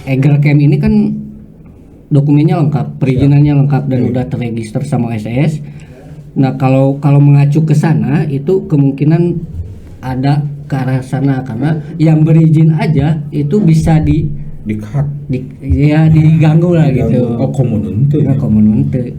Eagle Camp ini kan dokumennya lengkap, perizinannya lengkap dan udah terregister sama SS. Nah, kalau mengacu ke sana itu kemungkinan ada ke arah sana karena yang berizin aja itu bisa dikat diganggu lah gitu. Oh, komunun teh. Nah, komunun teh.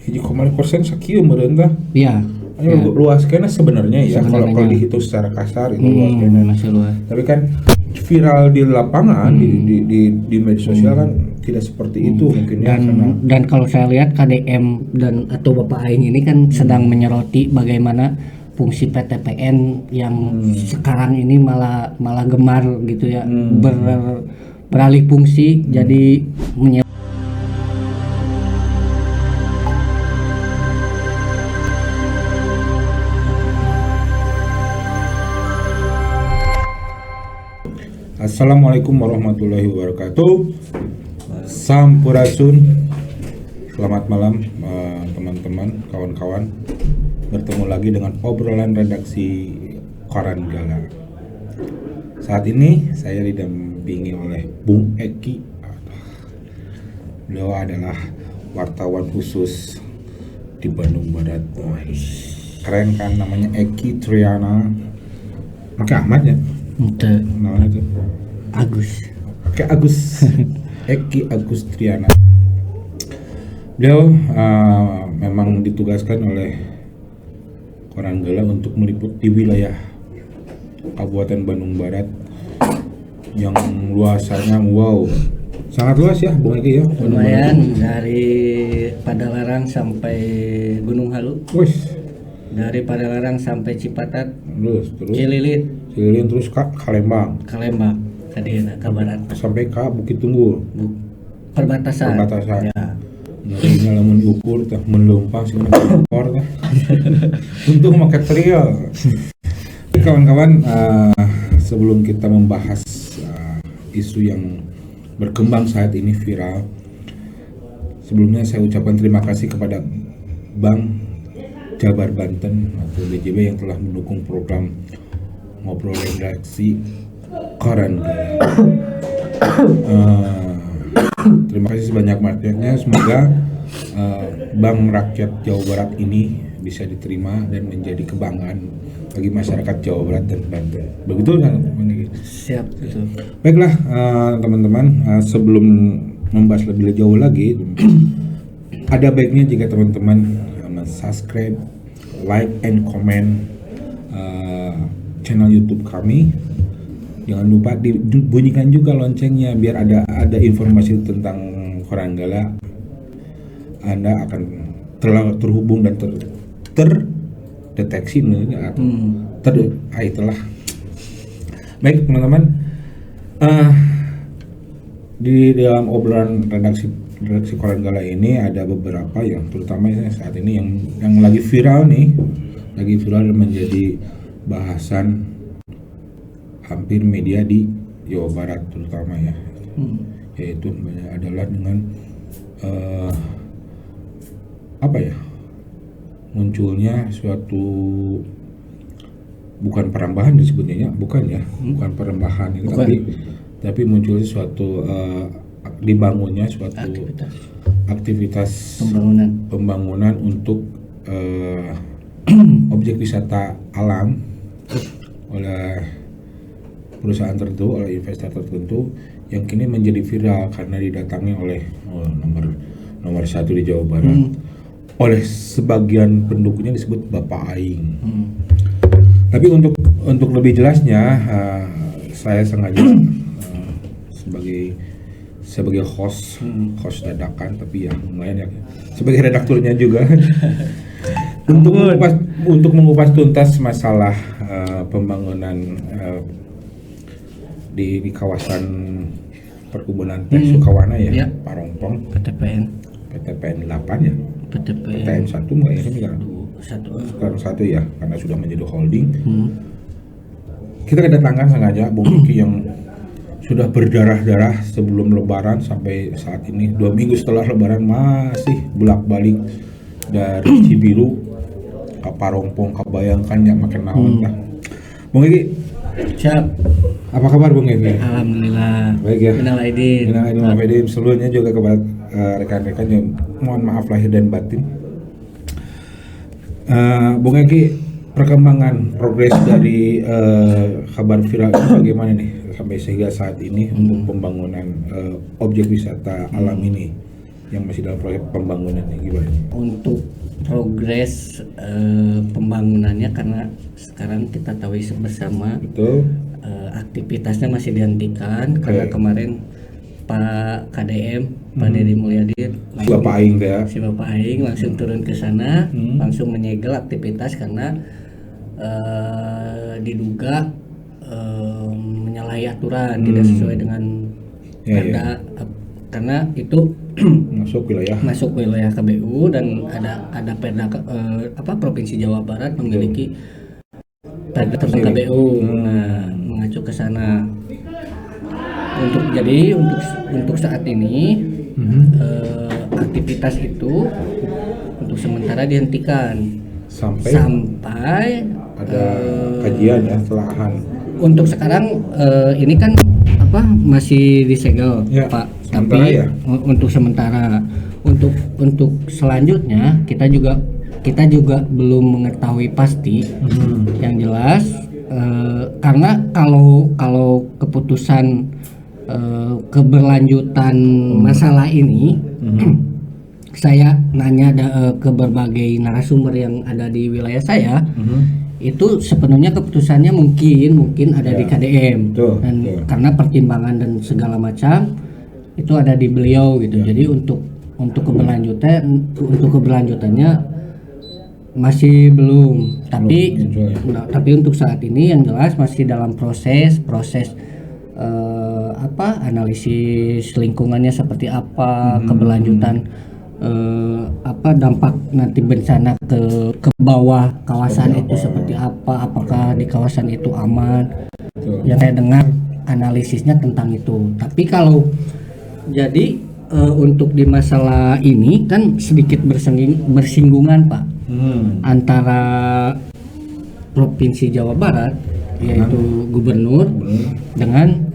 Hiji 0,5% sakieu meureun tah. Iya. Ya. Luas kena sebenarnya ya kalau dihitung secara kasar itu luas kena. Masih luas. Tapi kan viral di lapangan di media sosial kan tidak seperti itu mungkin ya. Dan kalau saya lihat KDM dan atau Bapak Aing ini kan sedang menyoroti bagaimana fungsi PTPN yang sekarang ini malah gemar gitu ya, beralih fungsi jadi Assalamualaikum warahmatullahi wabarakatuh. Sampurasun. Selamat malam teman-teman, kawan-kawan. Bertemu lagi dengan obrolan redaksi Koran Gala. Saat ini saya didampingi oleh Bung Eki. Beliau adalah wartawan khusus di Bandung Barat. Keren kan, namanya Eki Triana. Pakai Ahmad ya? Namanya itu Agus Eki Agus Triana. Beliau memang ditugaskan oleh Koran Gala untuk meliput di wilayah Kabupaten Bandung Barat yang luasannya sangat luas ya Bung Eki ya. Lumayan, dari Padalarang sampai Gunung Halu. Dari Padalarang sampai Cipatat, terus Cililin terus ke Kalembang tadi ke barat sampai ke Bukit Tunggul, perbatasan ya. Nyarinya lamun diukur tah melumpang sih ekor tah untuk make trial. Kawan-kawan, sebelum kita membahas isu yang berkembang saat ini viral, sebelumnya saya ucapkan terima kasih kepada Bank Jabar Banten atau BJB yang telah mendukung program ngobrol redaksi Koran Gala. Terima kasih sebanyak-banyaknya. Semoga Bank Rakyat Jawa Barat ini bisa diterima dan menjadi kebanggaan bagi masyarakat Jawa Barat dan Banten. Begitu kan? Siap, betul. Baiklah teman-teman, sebelum membahas lebih jauh lagi, ada baiknya jika teman-teman subscribe, like, and comment channel YouTube kami. Jangan lupa dibunyikan juga loncengnya biar ada informasi tentang Koran Gala. Anda akan terhubung dan terdeteksi atau itulah. Baik teman-teman, di dalam obrolan redaksi Koran Gala ini ada beberapa yang terutama saat ini yang lagi viral dan menjadi bahasan hampir media di Jawa Barat terutama ya, yaitu adalah dengan munculnya suatu bukan perambahan disebutnya bukan perambahan itu, tapi munculnya suatu dibangunnya suatu aktivitas pembangunan untuk objek wisata alam oleh perusahaan tertentu, oleh investor tertentu yang kini menjadi viral karena didatangi oleh nomor satu di Jawa Barat. Oleh sebagian pendukungnya disebut Bapak Aing. Tapi untuk lebih jelasnya, saya sengaja sebagai host dadakan, tapi yang lumayan ya, sebagai redakturnya juga untuk mengupas tuntas masalah pembangunan di kawasan perkebunan teh Sukawana ya, Parongpong, PTPN 8 ya, PTPN 1 enggak ya, sekarang 1 ya, karena sudah menjadi holding. Kita kedatangan sengaja Bung Eki yang sudah berdarah-darah sebelum Lebaran sampai saat ini 2 minggu setelah Lebaran masih bolak-balik dari Cibiru ke Parongpong, kebayangkan ya makin naon lah. Bung Eki, Siap. Apa kabar Bung Evi? Alhamdulillah. Baik ya. Minal aidin. Minal aidin wal faizin. Sebelumnya juga kepada rekan-rekan yang mohon maaf lahir dan batin. Bung Egi, perkembangan progres dari kabar viral ini bagaimana nih sampai sehingga saat ini untuk pembangunan objek wisata alam ini yang masih dalam proyek pembangunan nih, gimana? Untuk progres pembangunannya, karena sekarang kita tahu bersama Betul. aktivitasnya masih dihentikan karena kemarin Pak KDM, Pak Deddy Mulyadi Si Bapak Aing teh ya. si Bapak Aing langsung turun ke sana, langsung menyegel aktivitas karena diduga menyalahi aturan, tidak sesuai dengan perda, karena itu masuk wilayah KBU dan ada perda Provinsi Jawa Barat memiliki perda tentang KBU. Nah, mengacu ke sana. Untuk saat ini aktivitas itu untuk sementara dihentikan sampai ada kajian ya, telahan. Untuk sekarang ini kan masih disegel, ya, Pak. Tapi ya? Untuk sementara, untuk selanjutnya kita juga belum mengetahui pasti. Yang jelas karena kalau keputusan keberlanjutan masalah ini, saya nanya ke berbagai narasumber yang ada di wilayah saya, itu sepenuhnya keputusannya mungkin ada di KDM, dan karena pertimbangan dan segala macam itu ada di beliau gitu. Jadi untuk keberlanjutannya masih belum, tapi untuk saat ini yang jelas masih dalam proses analisis lingkungannya seperti apa, keberlanjutan dampak nanti bencana ke bawah kawasan itu seperti apa, apakah di kawasan itu aman. Yang saya dengar analisisnya tentang itu. Tapi kalau jadi untuk di masalah ini kan sedikit bersinggungan, Pak, antara Provinsi Jawa Barat yaitu gubernur dengan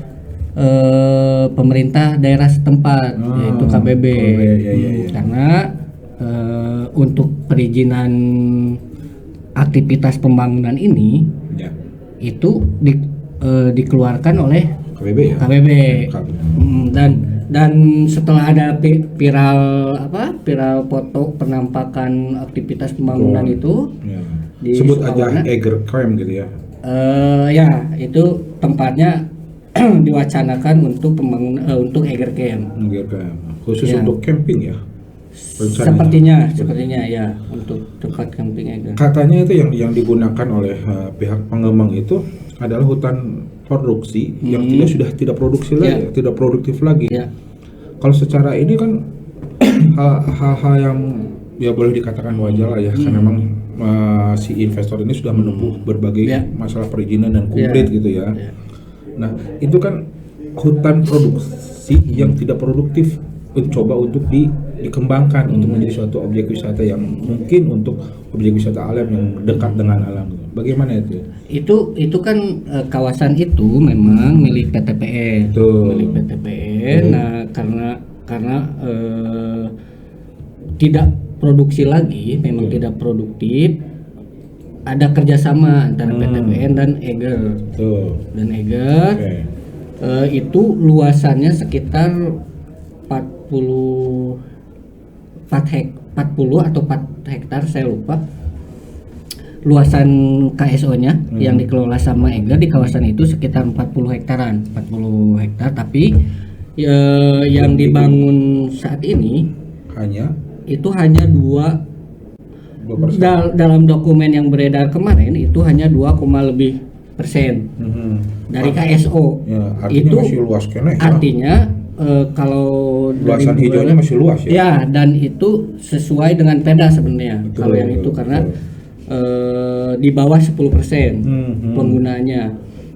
pemerintah daerah setempat yaitu KBB. Karena untuk perizinan aktivitas pembangunan ini itu dikeluarkan oleh KBB. Dan setelah ada viral foto penampakan aktivitas pembangunan itu disebut aja Egerkrem gitu ya. Ya, itu tempatnya diwacanakan untuk pembangunan untuk Egerkrem. Khusus untuk camping ya. Sepertinya ya, untuk tempat camping Eger. Katanya itu yang digunakan oleh pihak pengembang itu adalah hutan produksi yang sudah tidak produksi lagi, tidak produktif lagi. Kalau secara ini kan hal-hal yang ya boleh dikatakan wajar lah ya, karena memang si investor ini sudah menempuh berbagai masalah perizinan dan kumplit gitu ya. Nah, itu kan hutan produksi yang tidak produktif coba untuk dikembangkan untuk menjadi suatu objek wisata yang mungkin untuk objek wisata alam yang dekat dengan alam. Bagaimana itu? Itu kan kawasan itu memang milik PTPN. Milik PTPN. Nah, karena tidak produksi lagi, memang tidak produktif. Ada kerjasama antara PTPN dan Eger. Itu luasannya sekitar 40 atau 4 hektar, saya lupa. Luasan KSO-nya yang dikelola sama Eger di kawasan itu sekitar 40 hektar, tapi yang dibangun saat ini hanya 2 dalam dokumen yang beredar kemarin itu hanya 2,lebih% dari KSO. Itu masih luas kene, artinya kalau luasan hijaunya masih luas ya. Ya, dan itu sesuai dengan perda sebenarnya. Kalau yang itu karena di bawah 10% penggunaannya.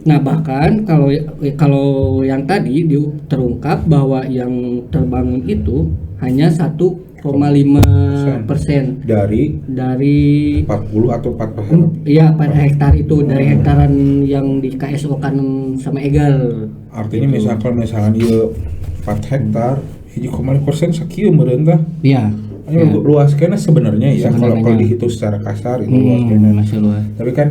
Nah, bahkan kalau yang tadi terungkap bahwa yang terbangun itu hanya 1 4,5% dari dari 40 atau 4%. iya pada hektar itu dari hektaran yang di KSO kan sama Egal. Artinya misalkan ieu 4 hektar 1,5% sakieu meureun tah. Iya. Luas kena sebenarnya ya kalau Sebenarnya. dihitung secara kasar itu luas kena. Masih luas. Tapi kan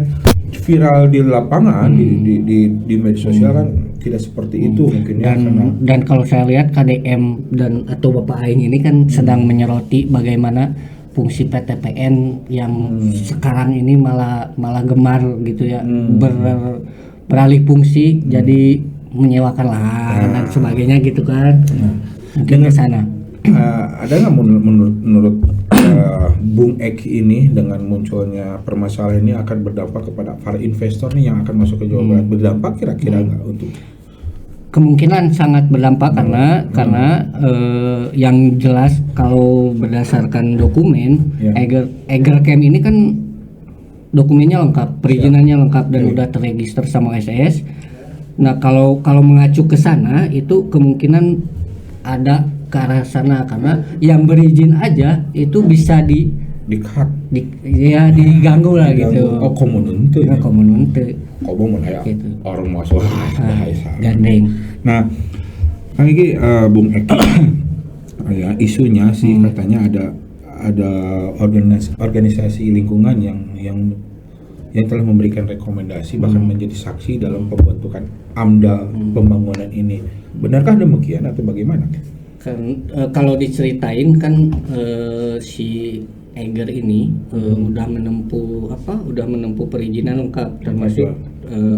viral di lapangan di media sosial kan tidak seperti itu mungkin ya karena Dan kalau saya lihat KDM dan atau Bapak Aing ini kan sedang menyoroti bagaimana fungsi PTPN yang sekarang ini malah gemar gitu ya beralih fungsi jadi menyewakan lahan dan sebagainya gitu kan. Mungkin ke sana. Ada nggak menurut Bung Eki ini dengan munculnya permasalahan ini akan berdampak kepada para investor nih yang akan masuk ke Jawa Barat, berdampak kira-kira nggak untuk Kemungkinan sangat berdampak karena yang jelas kalau berdasarkan dokumen Eger Camp ini kan dokumennya lengkap, perizinannya lengkap dan udah terregister sama SES. Nah kalau mengacu ke sana itu kemungkinan ada ke arah sana karena yang berizin aja itu bisa di-cut diganggu lah gitu. Oh komun henteu ya. Komun henteu. Komun mun aya Gitu. orang masuk Gandeng. Nah, kan ini Bung Eki ya isunya sih katanya ada organisasi lingkungan yang telah memberikan rekomendasi bahkan menjadi saksi dalam pembentukan AMDAL pembangunan ini. Benarkah demikian atau bagaimana? Kan kalau diceritain kan si Eger ini udah menempuh perizinan lengkap termasuk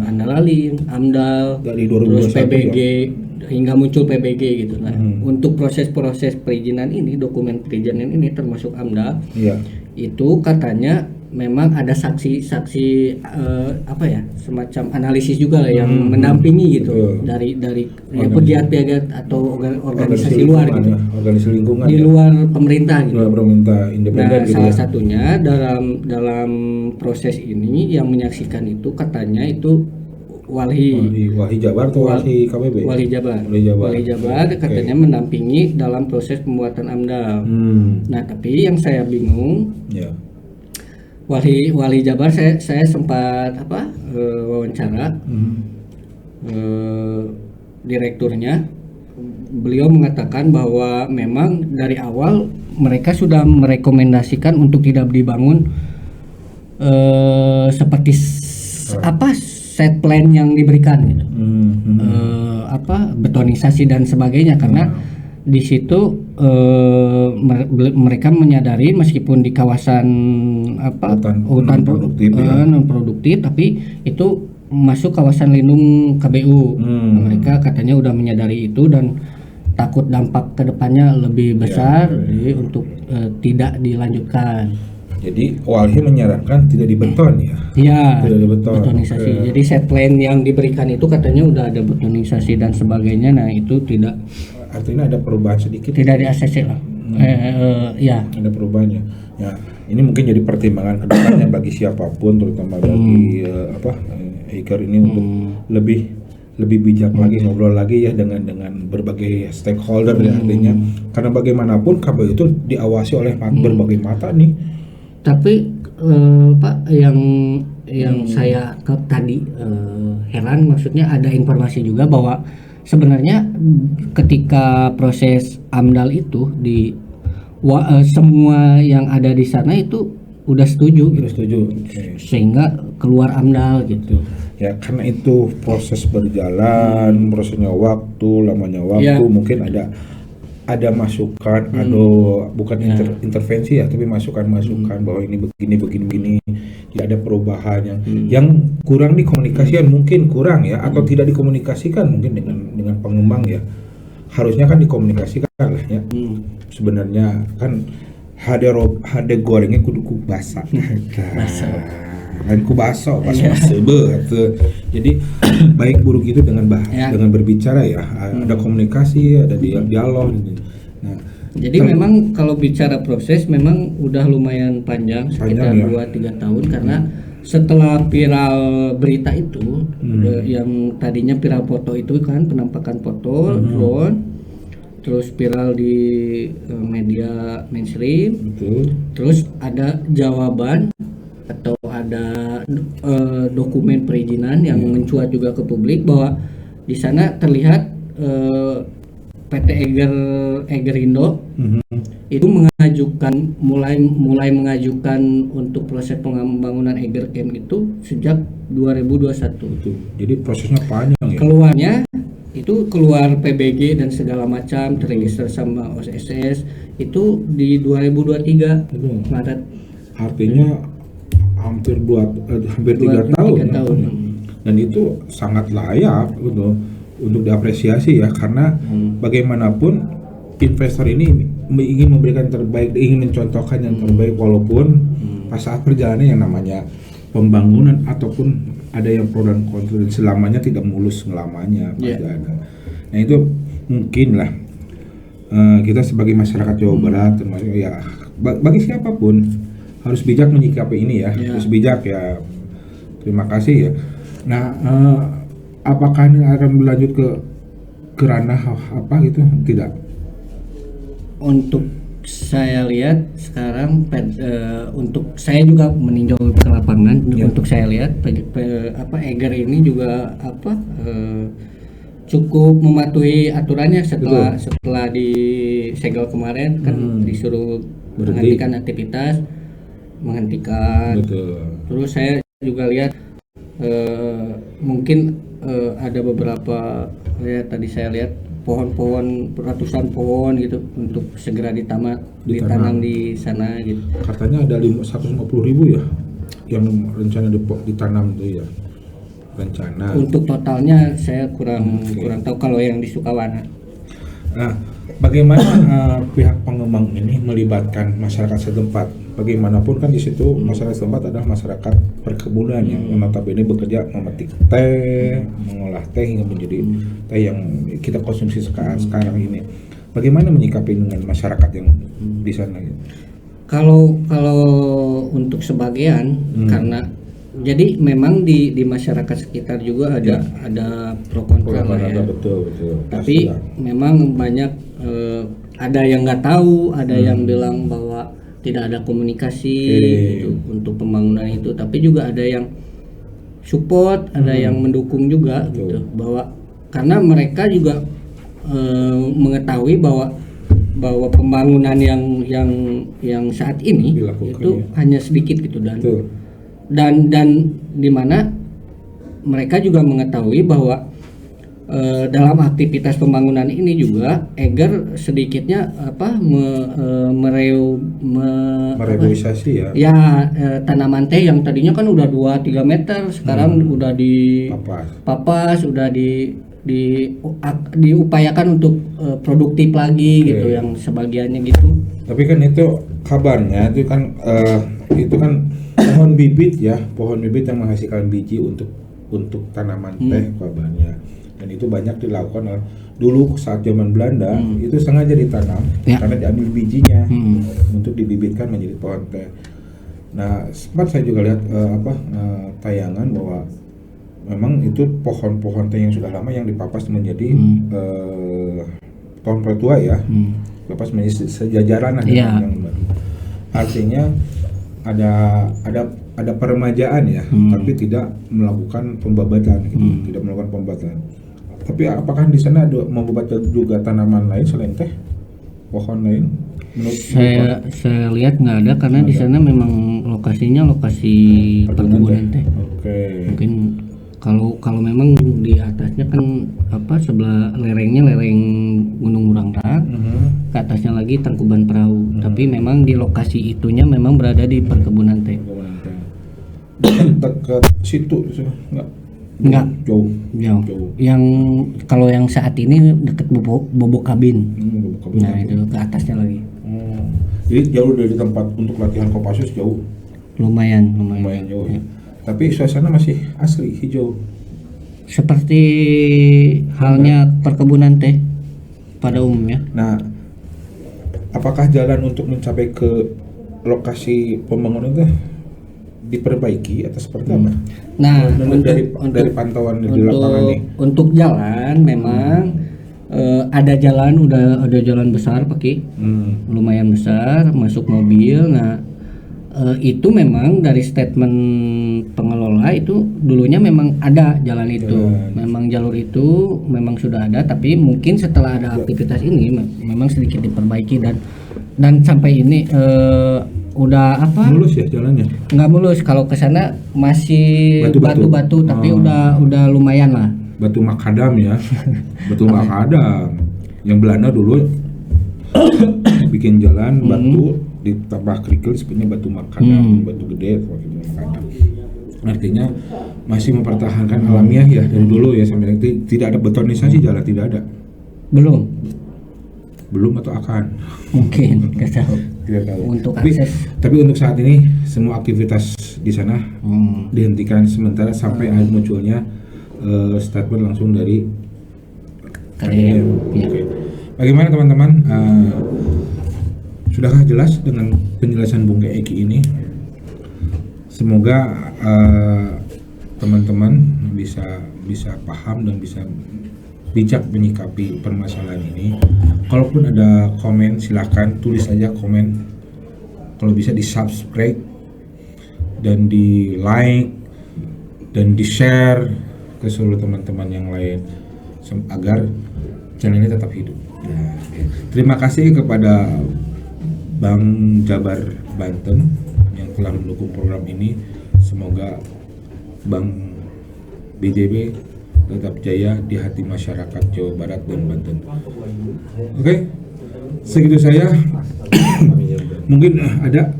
Andalalin, AMDAL, dari terus 2021 PBG ya? hingga muncul PBG gitu. Nah, untuk proses perizinan ini, dokumen perizinan ini termasuk AMDAL, itu katanya memang ada saksi-saksi semacam analisis juga lah yang mendampingi gitu dari pegiat-pegiat atau organisasi luar gitu, organisasi lingkungan di luar pemerintah gitu. Luar pemerintah independen Nah, gitu salah ya. satunya dalam proses ini yang menyaksikan itu katanya itu Walhi Jabar atau Walhi KBB? Walhi Jabar katanya mendampingi dalam proses pembuatan AMDAL. Nah, tapi yang saya bingung Walhi Jabar saya sempat wawancara direkturnya. Beliau mengatakan bahwa memang dari awal mereka sudah merekomendasikan untuk tidak dibangun seperti set plan yang diberikan gitu. Betonisasi dan sebagainya karena di situ mereka menyadari meskipun di kawasan hutan non produktif tapi itu masuk kawasan lindung KBU. Mereka katanya udah menyadari itu dan takut dampak kedepannya lebih besar jadi untuk tidak dilanjutkan. Jadi Walhi menyarankan tidak dibeton ya? Iya, tidak dibeton. Betonisasi. Jadi set plan yang diberikan itu katanya udah ada betonisasi dan sebagainya. Nah itu tidak. Artinya ada perubahan sedikit. Tidak di ACC lah. Ya. Ada perubahannya. Ya, ini mungkin jadi pertimbangan kedepannya bagi siapapun, terutama bagi Eger ini untuk lebih bijak lagi ngobrol lagi ya dengan berbagai stakeholder ya artinya karena bagaimanapun KBU itu diawasi oleh berbagai mata nih. Tapi Pak yang saya tadi heran maksudnya ada informasi juga bahwa sebenarnya ketika proses AMDAL itu semua yang ada di sana itu udah setuju gitu. Okay. Sehingga keluar AMDAL gitu. Ya karena itu proses berjalan, prosesnya waktu, lamanya waktu, mungkin ada masukan, bukan intervensi ya, tapi masukan bahwa ini begini, tidak ada perubahan yang kurang dikomunikasikan mungkin kurang ya, atau tidak dikomunikasikan mungkin dengan pengembang ya, harusnya kan dikomunikasikan lah ya. Sebenarnya kan hade gorengnya kudu ku basa. Kan ku baso pas sebe gitu. Jadi baik buruk itu dengan berbicara ya, ada komunikasi, ada dialog gitu. Nah, jadi memang kalau bicara proses memang udah lumayan panjang sekitar 2-3 tahun karena setelah viral berita itu yang tadinya viral foto itu kan penampakan foto drone terus viral di media mainstream. Betul. Terus ada jawaban atau ada dokumen perizinan yang mencuat juga ke publik bahwa di sana terlihat PT Egerindo itu mengajukan mulai mengajukan untuk proses pembangunan Eger Camp itu sejak 2021. Betul. Jadi prosesnya panjang ya. Keluarnya itu keluar PBG dan segala macam, terregister sama OSS itu di 2023 Betul. Maret. Artinya hampir 3 tahun. 3 tahun. Dan itu sangat layak gitu untuk diapresiasi ya, karena bagaimanapun investor ini ingin memberikan terbaik, ingin mencontohkan yang terbaik, walaupun pas saat perjalanan yang namanya pembangunan ataupun ada yang pro dan kontra, dan selamanya tidak mulus selamanya pasti ada. Nah itu mungkin lah kita sebagai masyarakat Jawa Barat termasuk ya bagi siapapun harus bijak menyikapi ini ya, harus bijak ya. Terima kasih ya. Nah apakah ini akan berlanjut ke ranah apa gitu? Tidak. Untuk saya lihat sekarang untuk saya juga meninjau ke lapangan. Untuk saya lihat Eger ini juga cukup mematuhi aturannya setelah disegel kemarin kan disuruh menghentikan aktivitas, Betul. Terus saya juga lihat mungkin ada beberapa ya tadi saya lihat pohon-pohon, ratusan pohon gitu untuk segera ditanam di sana gitu. Katanya ada 150.000 ya yang rencana ditanam tuh ya, rencana. Untuk totalnya saya kurang tahu kalau yang di Sukawana. Nah, bagaimana pihak pengembang ini melibatkan masyarakat setempat? Bagaimanapun kan di situ masyarakat setempat adalah masyarakat perkebunan yang notabene bekerja memetik teh, mengolah teh hingga menjadi teh yang kita konsumsi sekarang ini. Bagaimana menyikapi dengan masyarakat yang di sana? Kalau untuk sebagian karena jadi memang di masyarakat sekitar juga ada pro kontra ya. Betul. Tapi memang banyak ada yang nggak tahu, ada yang bilang bahwa tidak ada komunikasi gitu, untuk pembangunan itu. Tapi juga ada yang support, ada yang mendukung juga gitu, bahwa karena mereka juga mengetahui bahwa pembangunan yang saat ini dilakukan, itu hanya sedikit gitu dan di mana mereka juga mengetahui bahwa dalam aktivitas pembangunan ini juga Eger sedikitnya mereboisasi tanaman teh yang tadinya kan udah 2-3 meter sekarang udah dipapas, udah diupayakan untuk produktif lagi gitu, yang sebagiannya gitu. Tapi kan itu kabarnya itu kan pohon bibit yang menghasilkan biji untuk tanaman teh kabarnya. Dan itu banyak dilakukan dulu saat zaman Belanda, itu sengaja ditanam karena diambil bijinya untuk dibibitkan menjadi pohon teh. Nah, sempat saya juga lihat tayangan bahwa memang itu pohon-pohon teh yang sudah lama yang dipapas menjadi pohon tua ya, dipapas menjadi sejajaran yang baru. Artinya ada peremajaan ya, tapi tidak melakukan pembabatan gitu, tidak melakukan pembabatan. Tapi apakah di sana ada membuat juga tanaman lain selain teh, pohon lain? Saya lihat nggak ada karena di sana memang lokasinya lokasi perkebunan teh. Mungkin kalau memang di atasnya kan sebelah lereng Gunung Burangrang, ke atasnya lagi Tangkuban Perahu. Tapi memang di lokasi itunya memang berada di perkebunan teh. Dekat situ Enggak. Jauh. Yang kalau yang saat ini dekat Bobok Kabin. Nah itu ke atasnya lagi. Jadi jauh dari tempat untuk latihan Kopassus jauh. Lumayan Jauh. Ya. Tapi suasana masih asli hijau. Seperti halnya perkebunan teh pada umumnya. Nah, apakah jalan untuk mencapai ke lokasi pembangunan itu diperbaiki atau seperti apa? Nah, dari pantauan di lapangan nih. Untuk jalan memang ada jalan besar pakai lumayan besar masuk mobil. Nah itu memang dari statement pengelola itu dulunya memang ada jalan itu, memang jalur itu memang sudah ada, tapi mungkin setelah ada aktivitas ini memang sedikit diperbaiki dan sampai ini udah apa? Mulus ya jalannya? Nggak mulus, kalau ke sana masih batu-batu, tapi udah lumayan lah. Batu makadam ya, batu makadam. Yang Belanda dulu bikin jalan batu ditambah kerikil sebenarnya batu makadam, batu gede seperti itu makadam. Artinya masih mempertahankan alamiah ya dari dulu ya, sampai tidak ada betonisasi jalan, tidak ada. Belum atau akan? Mungkin nggak tahu. Tidak tahu. Untuk akses. Tapi untuk saat ini semua aktivitas di sana dihentikan sementara sampai ada munculnya statement langsung dari KDM. Ya. Oke. Bagaimana teman-teman? Sudahkah jelas dengan penjelasan Bung Eki ini? Semoga teman-teman bisa paham dan bisa bijak menyikapi permasalahan ini. Kalaupun ada komen, silakan tulis aja komen. Kalau bisa di subscribe dan di like dan di share ke seluruh teman-teman yang lain agar channel ini tetap hidup. Ya. Terima kasih kepada Bang Jabar Banten yang telah mendukung program ini. Semoga Bang BJB tetap jaya di hati masyarakat Jawa Barat dan Banten. Oke, segitu saya. Mungkin ada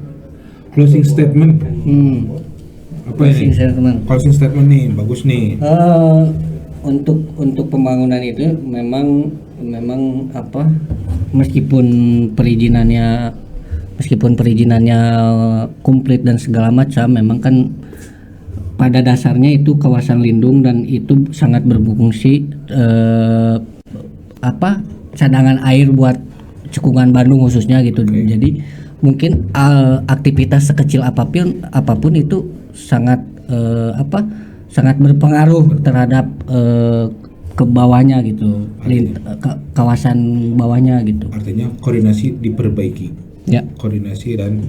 closing statement. Apa ini? Closing statement nih, bagus nih. Untuk pembangunan itu memang apa? Meskipun perizinannya komplit dan segala macam, memang kan pada dasarnya itu kawasan lindung dan itu sangat berfungsi cadangan air buat Cekungan Bandung khususnya gitu. Jadi mungkin aktivitas sekecil apapun itu sangat sangat berpengaruh terhadap ke bawahnya gitu, kawasan bawahnya gitu. Artinya koordinasi diperbaiki. Ya. Koordinasi dan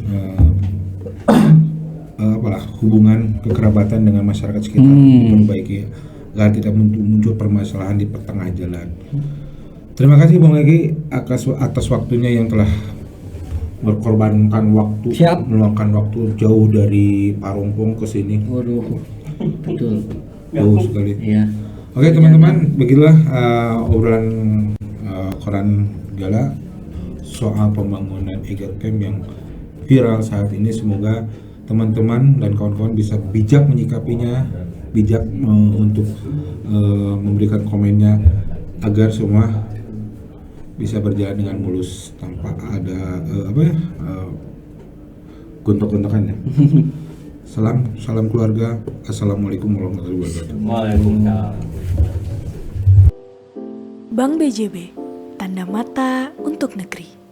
hubungan kekerabatan dengan masyarakat sekitar diperbaiki agar tidak muncul permasalahan di pertengah jalan. Terima kasih Bang Eki atas waktunya yang telah berkorbankan waktu, meluangkan waktu jauh dari Parongpong ke sini. Waduh, betul. Jauh sekali. Iya. Oke teman-teman, begitulah obrolan Koran Gala soal pembangunan Eger Camp yang viral saat ini. Semoga teman-teman dan kawan-kawan bisa bijak menyikapinya, bijak untuk memberikan komennya agar semua bisa berjalan dengan mulus tanpa ada gontok-gontokannya. Salam keluarga. Assalamualaikum warahmatullahi wabarakatuh. Waalaikumsalam. Bank BJB, tanda mata untuk negeri.